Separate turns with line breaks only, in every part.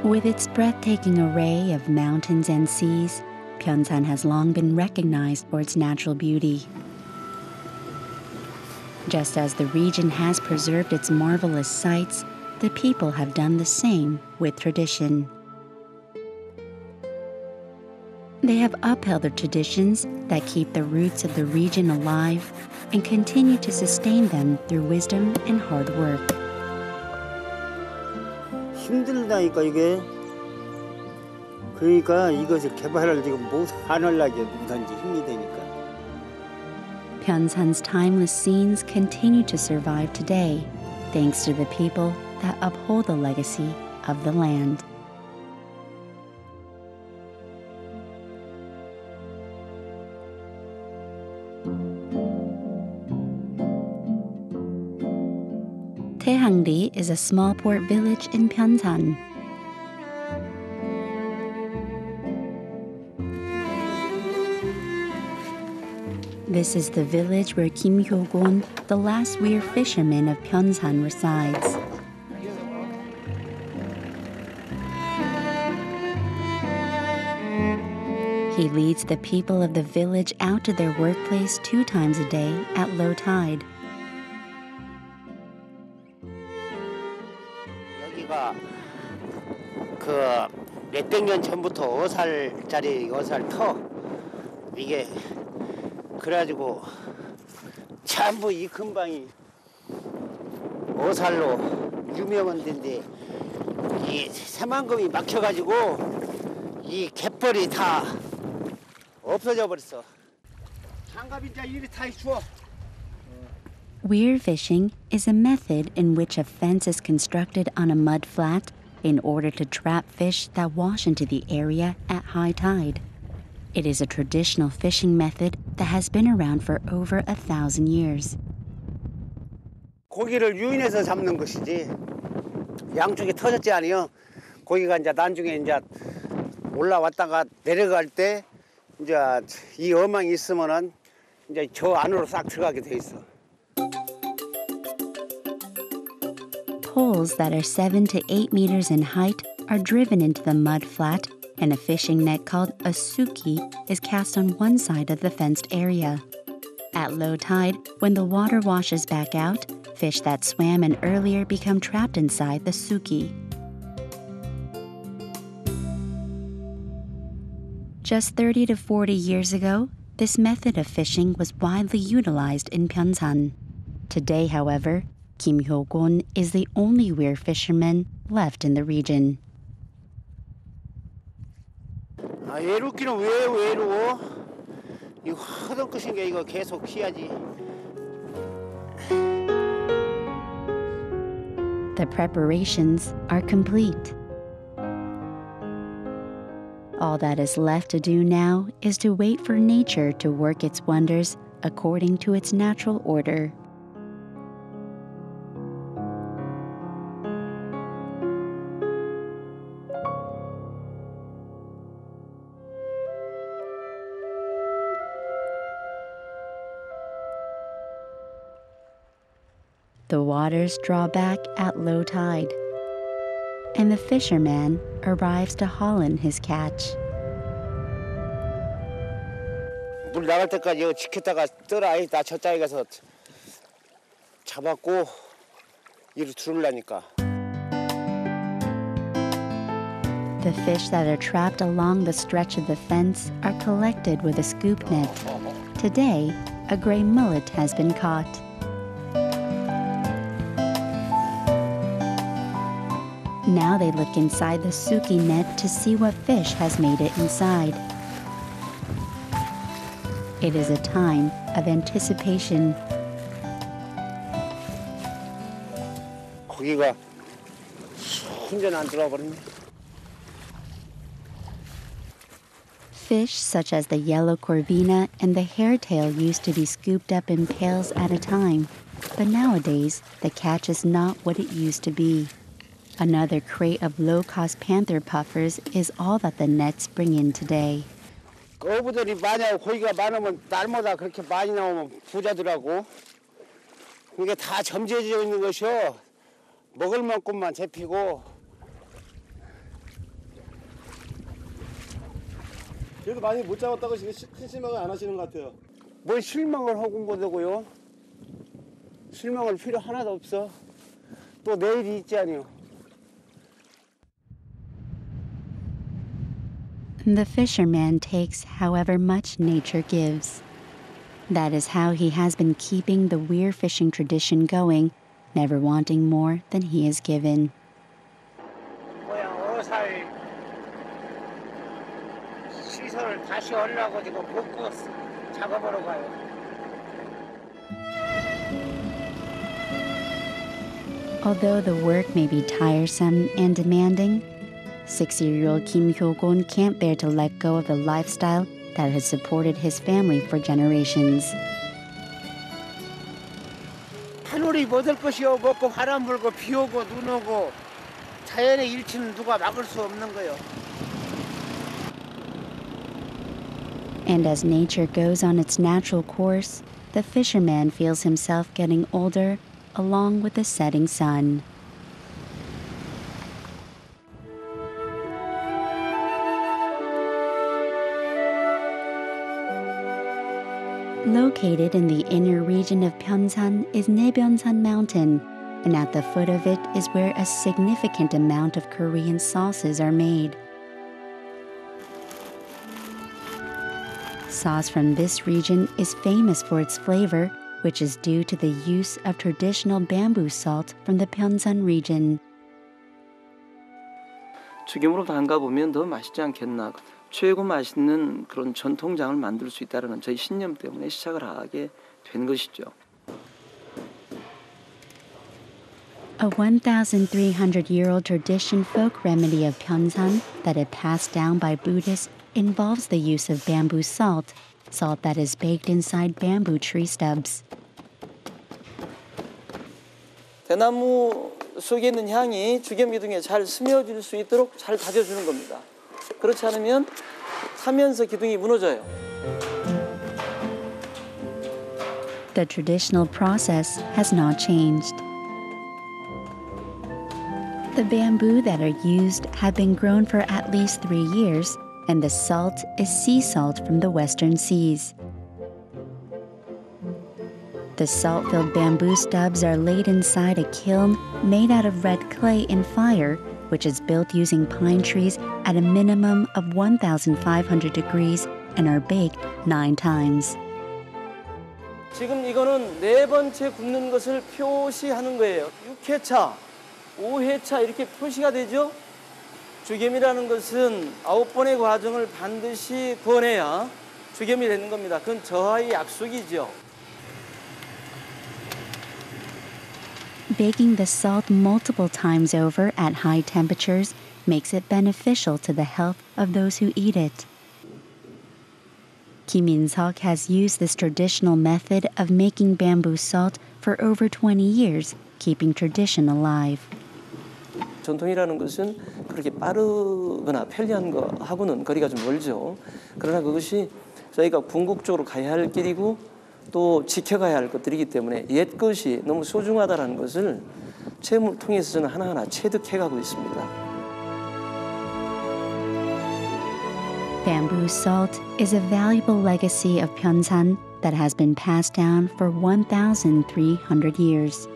With its breathtaking array of mountains and seas, Byeonsan has long been recognized for its natural beauty. Just as the region has preserved its marvelous sights, the people have done the same with tradition. They have upheld the traditions that keep the roots of the region alive and continue to sustain them through wisdom and hard work.
힘들다니까 이게. 그러니까 이것을 개발을 지금 못 하려고 누구든지 힘이 되니까.
Byeonsan's timeless scenes continue to survive today, thanks to the people that uphold the legacy of the land. Taehangri is a small port village in Byeonsan. This is the village where Kim Hyo-gon, the last weir fisherman of Byeonsan, resides. He leads the people of the village out to their workplace 2 times a day at low tide.
여기가 그 몇백 년 전부터 어살짜리 어살터 이게 그래가지고 전부 이 근방이 어살로 유명한 데인데 이 새만금이 막혀가지고 이 갯벌이 다 없어져 버렸어. 장갑인자 이리 다 추워.
Weir fishing is a method in which a fence is constructed on a mud flat in order to trap fish that wash into the area at high tide. It is a traditional fishing method that has been around for over 1,000 years.
고기를 유인해서 잡는 것이지 양쪽이 터졌지 않아요. 고기가 이제 나중에 이제 올라왔다가 내려갈 때 이제 이 어망이 있으면은 이제 저 안으로 싹 들어가게 돼 있어.
Poles that are 7 to 8 meters in height are driven into the mud flat, and a fishing net called a suki is cast on one side of the fenced area. At low tide, when the water washes back out, fish that swam in earlier become trapped inside the suki. Just 30 to 40 years ago, this method of fishing was widely utilized in Byeonsan. Today, however, Kim Hyo-gon is the only weir fisherman left in the region.
아, 얘루기는 왜 외로워? 이거 하던 것인 게 이거 계속 키야지.
The preparations are complete. All that is left to do now is to wait for nature to work its wonders according to its natural order. The waters draw back at low tide, and the fisherman arrives to haul in his catch.
물 나갈 때까지 이거 지켰다가 떠라. 나 저쪽에 가서 잡았고 이리 들으려니까.
The fish that are trapped along the stretch of the fence are collected with a scoop net. Today, a gray mullet has been caught. Now they look inside the suki net to see what fish has made it inside. It is a time of anticipation.
고기가 순전 안 들어와 버렸네.
Fish such as the yellow corvina and the hairtail used to be scooped up in pails at a time, but nowadays the catch is not what it used to be. Another crate of low-cost panther puffers is all that the nets bring in today.
어부들이 만약 고기가 많으면 날마다 그렇게 많이 나오면 부자더라고. 이게 다 점재져 있는 것이요. 먹을 만큼만 잡히고
그래도 많이 못 잡았다고 큰 실망을 안 하시는 것 같아요.
뭘 실망을 하고 거고요. 실망할 필요 하나도 없어. 또 내일이 있지 아니요.
The fisherman takes however much nature gives. That is how he has been keeping the weir fishing tradition going, never wanting more than he is given.
그냥 어살 시설을 다시 하려고 지금 복구 작업하러 가요.
Although the work may be tiresome and demanding, 60-year-old Kim Hyo-gon can't bear to let go of the lifestyle that has supported his family for generations.
하늘이 못할 것이요. 먹고 바람 불고 비 오고 눈 오고 자연의 일치는 누가 막을 수 없는 거요.
And as nature goes on its natural course, the fisherman feels himself getting older along with the setting sun. Located in the inner region of Byeonsan is Byeonsan Mountain, and at the foot of it is where a significant amount of Korean sauces are made. Sauce from this region is famous for its flavor, which is due to the use of traditional bamboo salt from the Byeonsan region.
죽임으로 담가보면 더 맛있지 않겠나. 최고 맛있는 그런 전통장을 만들 수 있다는 저희 신념 때문에 시작을 하게 된 것이죠.
A 1,300-year-old tradition folk remedy of Byeonsan that is passed down by Buddhists involves the use of bamboo salt, salt that is baked inside bamboo tree stubs.
대나무 속에 있는 향이 죽염기둥에 잘 스며질 수 있도록 잘 다져주는 겁니다. 그렇지 않으면 타면서 기둥이 무너져요.
The traditional process has not changed. The bamboo that are used have been grown for at least 3 years, and the salt is sea salt from the western seas. The salt-filled bamboo stubs are laid inside a kiln made out of red clay in fire, which is built using pine trees at a minimum of 1,500 degrees and are baked 9 times.
지금 이거는 4번째 굽는 것을 표시하는 거예요. 6회차, 5회차 이렇게 표시가 되죠. 죽염이라는 것은 9번의 과정을 반드시 구워내야 죽염이 되는 겁니다. 그건 저하의 약속이죠.
Baking the salt multiple times over at high temperatures makes it beneficial to the health of those who eat it. Kim In-seok has used this traditional method of making bamboo salt for over 20 years, keeping tradition alive.
전통이라는 것은 그렇게 빠르거나 편리한 거하고는 거리가 좀 멀죠. 그러나 그것이 저희가 궁극적으로 가야 할 길이고 또 지켜가야 할 것들이기 때문에 옛 것이 너무 소중하다는 것을 체험을 통해서 저는 하나하나 체득해가고 있습니다.
Bamboo salt is a valuable legacy of Byeonsan that has been passed down for 1,300 years.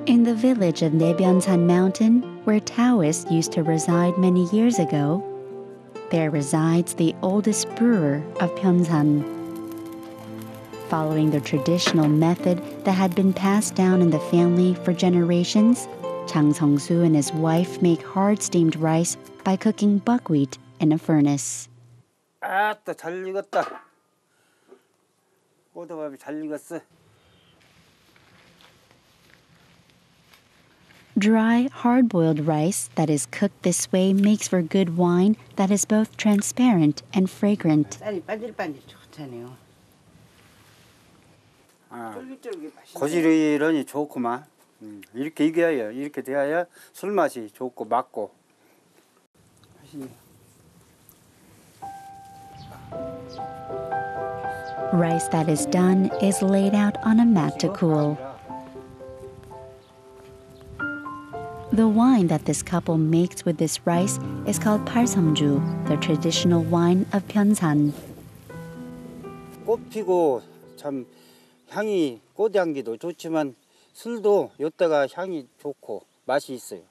In the village of Byeonsan Mountain, where Taoists used to reside many years ago, there resides the oldest brewer of Byeonsan. Following the traditional method that had been passed down in the family for generations, Chang Sung-soo and his wife make hard steamed rice by cooking buckwheat in a furnace.
아따 잘 익었다. 꼬들밥이 잘 익었어.
Dry, hard-boiled rice that is cooked this way makes for good wine that is both transparent and fragrant.
쌀이 반질반질 좋잖아요. 아, 고지런히 좋구만. 이렇게 익어야 이렇게 돼야 술 맛이 좋고 맑고.
Rice that is done is laid out on a mat to cool. The wine that this couple makes with this rice is called part4.Keeping, the traditional wine of Byeonsan.
꽃 피고 참 향이 꽃향기도 좋지만 술도 이때가 향이 좋고 맛이 있어요.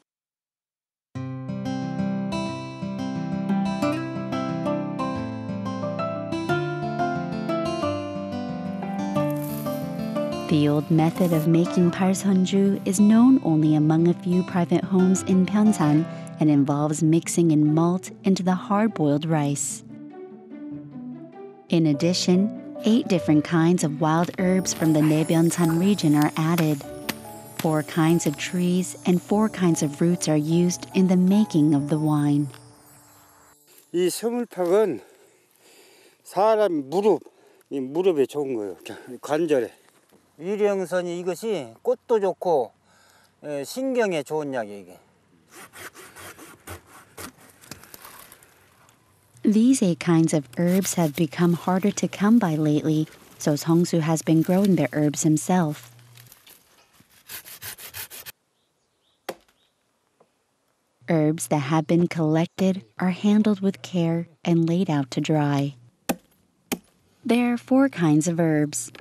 The old method of making part4.Keeping is known only among a few private homes in Byeonsan and involves mixing in malt into the hard-boiled rice. In addition, 8 different kinds of wild herbs from the Byeonsan region are added. 4 kinds of trees and 4 kinds of roots are used in the making of the wine.
이 스물팍은 사람 무릎에 좋은 거예요. 관절에. 위령선이 이것이 꽃도 좋고 신경에 좋은 약이에요, 이게.
These 8 kinds of herbs have become harder to come by lately, so Songsu has been growing the herbs himself. Herbs that have been collected are handled with care and laid out to dry. There are 4 kinds of herbs.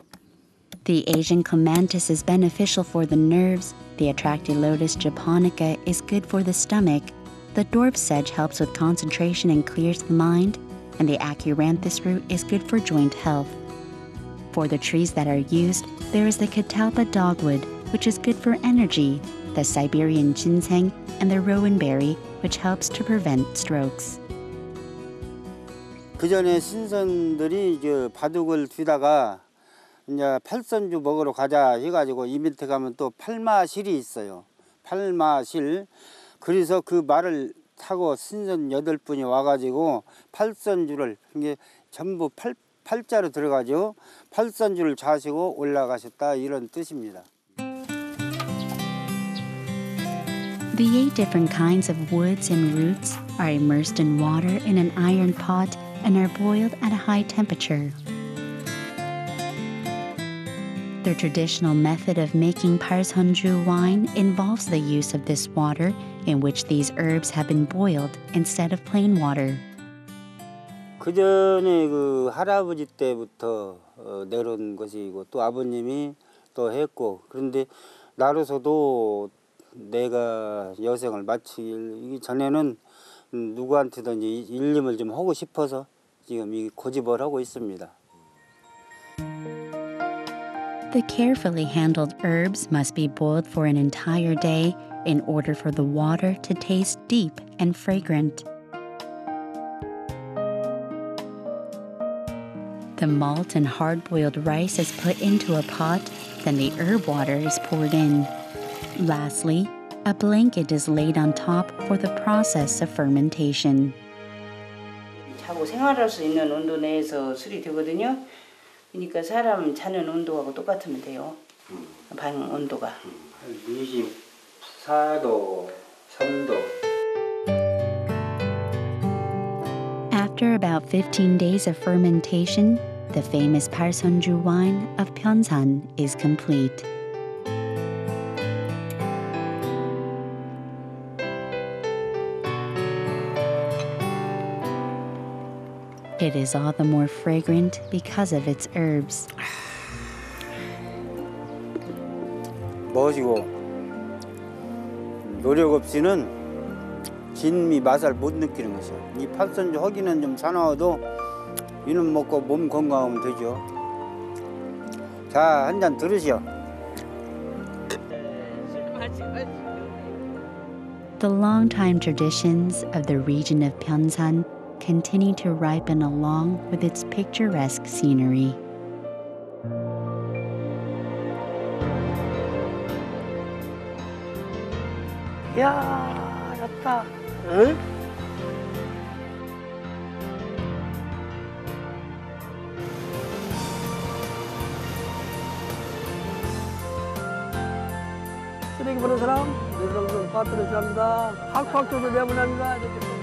The Asian clematis is beneficial for the nerves, the Atractylotus japonica is good for the stomach, the dwarf sedge helps with concentration and clears the mind, and the acuranthus root is good for joint health. For the trees that are used, there is the catalpa dogwood, which is good for energy, the Siberian ginseng, and the rowanberry, which helps to prevent strokes.
그 전에 신선들이 바둑을 두다가 이제 팔선주 먹으러 가자 해가지고 이 밑에 가면 또 팔마실이 있어요. 팔마실. 그래서 그 말을 타고 신선 8분이 와가지고 팔선주를 이게 전부 팔자로 들어가죠. 팔선주를 자시고 올라가셨다 이런 뜻입니다.
The 8 different kinds of woods and roots are immersed in water in an iron pot and are boiled at a high temperature. The traditional method of making part4.Keeping wine involves the use of this water in which these herbs have been boiled instead of plain water.
그 전에 그 할아버지 때부터 내려온 것이고 또 아버님이 또 했고 그런데 나로서도 내가 여생을 마치기 전에는 누구한테든지 일림을 좀 하고 싶어서 지금 이 고집을 하고 있습니다.
The carefully handled herbs must be boiled for an entire day in order for the water to taste deep and fragrant. The malt and hard-boiled rice is put into a pot, then the herb water is poured in. Lastly, a blanket is laid on top for the process of fermentation.
자고 생활할 수 있는 온도 내에서 술이 되거든요. 그러니까 사람 자는 온도하고 똑같으면 돼요. 방 온도가.
24도, 3도.
After about 15 days of fermentation, the famous part4.Keeping wine of Byeonsan is complete. It is all the more fragrant because of its herbs.
멋이고 노력 없이는 진미 맛을 못 느끼는 것이요. 이 팔선주 허기는 좀 사나워도 이는 먹고 몸 건강하면 되죠. 자, 한 잔 들으시오.
The long-time traditions of the region of Byeonsan continue to ripen along with its picturesque scenery.
야, 좋다. 응?
쓰레기 버리는 사람, 내부는 파트를 합니다. 확확 줘서 내보냅니다.